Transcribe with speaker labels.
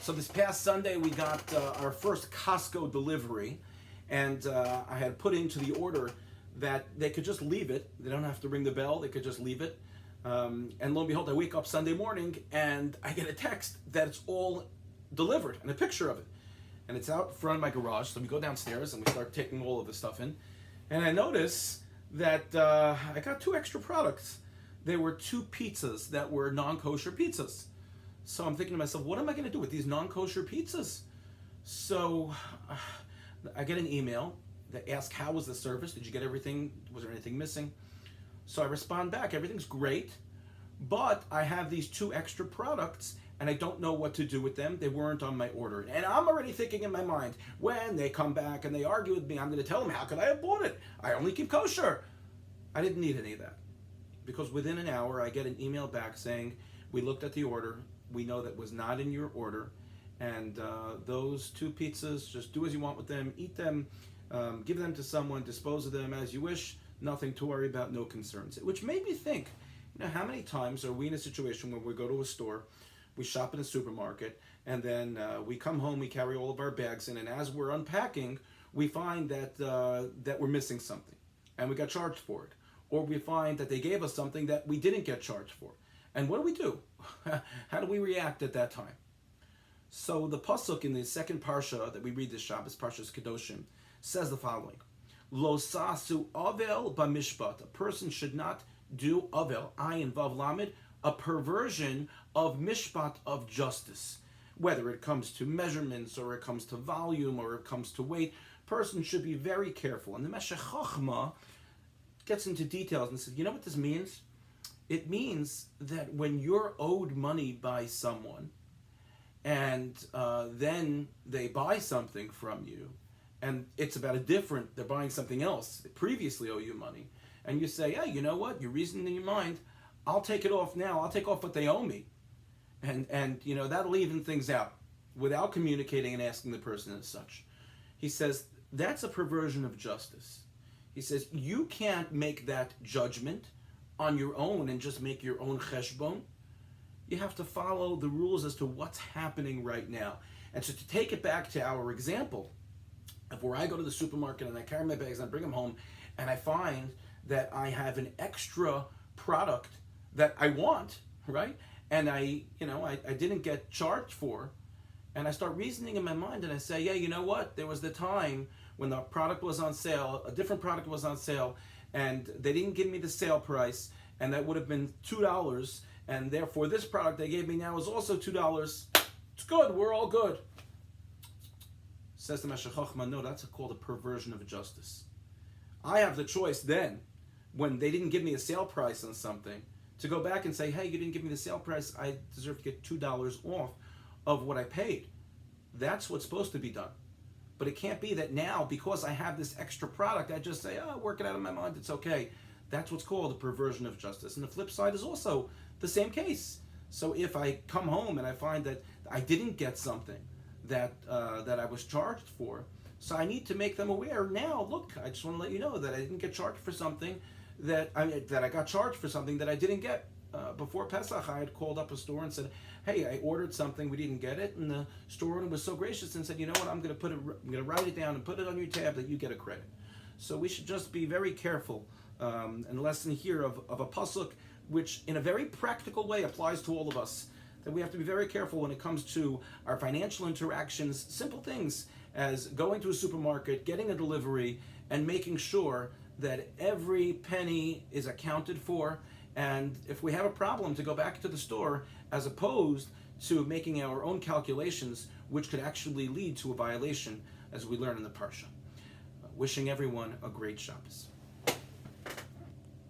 Speaker 1: So this past Sunday we got our first Costco delivery, and I had put into the order that they could just leave it. They don't have to ring the bell. They could just leave it. And lo and behold, I wake up Sunday morning and I get a text that it's all delivered and a picture of it. And it's out front of my garage. So we go downstairs and we start taking all of the stuff in. And I notice that I got 2 extra products. There were 2 pizzas that were non-kosher pizzas. So I'm thinking to myself, what am I going to do with these non-kosher pizzas? So I get an email that asks, how was the service? Did you get everything? Was there anything missing? So I respond back, everything's great, but I have these 2 extra products and I don't know what to do with them. They weren't on my order. And I'm already thinking in my mind, when they come back and they argue with me, I'm going to tell them, how could I have bought it? I only keep kosher. I didn't need any of that. Because within an hour, I get an email back saying, we looked at the order, we know that was not in your order, and those 2 pizzas, just do as you want with them, eat them, give them to someone, dispose of them as you wish, nothing to worry about, no concerns. Which made me think, how many times are we in a situation where we go to a store, we shop in a supermarket, and then we come home, we carry all of our bags in, and as we're unpacking, we find that that we're missing something, and we got charged for it. Or we find that they gave us something that we didn't get charged for. And what do? How do we react at that time? So the pasuk in the second parsha that we read this Shabbos, Parshas Kedoshim, says the following: Lo sasu avel b'mishpat. A person should not do avel, ayin vav lamed, a perversion of mishpat, of justice. Whether it comes to measurements, or it comes to volume, or it comes to weight, person should be very careful. And the Meshech Chochmah gets into details and says, you know what this means? It means that when you're owed money by someone, and then they buy something from you, and it's about they're buying something else, they previously owe you money, and you say, hey, you know what, you're reasoning in your mind, I'll take it off now, I'll take off what they owe me. And that'll even things out without communicating and asking the person as such. He says, that's a perversion of justice. He says, you can't make that judgment on your own and just make your own cheshbon. You have to follow the rules as to what's happening right now. And so to take it back to our example of where I go to the supermarket and I carry my bags and I bring them home and I find that I have an extra product that I want, right? And I didn't get charged for, and I start reasoning in my mind and I say, yeah, you know what? There was the time when the product was on sale, a different product was on sale, and they didn't give me the sale price, and that would have been $2, and therefore this product they gave me now is also $2. It's good, we're all good. Says the Meshech Chochmah, no, that's called a perversion of justice. I have the choice then, when they didn't give me a sale price on something, to go back and say, hey, you didn't give me the sale price, I deserve to get $2 off of what I paid. That's what's supposed to be done. But it can't be that now, because I have this extra product, I just say, work it out in my mind, it's okay. That's what's called a perversion of justice. And the flip side is also the same case. So if I come home and I find that I didn't get something that I was charged for, so I need to make them aware now, look, I just want to let you know that I didn't get charged for something that I got charged for something that I didn't get. Before Pesach, I had called up a store and said, hey, I ordered something, we didn't get it, and the store owner was so gracious and said, you know what, I'm going to write it down and put it on your tab that you get a credit. So we should just be very careful. And the lesson here of a pasuk, which in a very practical way applies to all of us, that we have to be very careful when it comes to our financial interactions, simple things as going to a supermarket, getting a delivery, and making sure that every penny is accounted for, and if we have a problem, to go back to the store as opposed to making our own calculations, which could actually lead to a violation, as we learn in the Parsha. Wishing everyone a great Shabbos.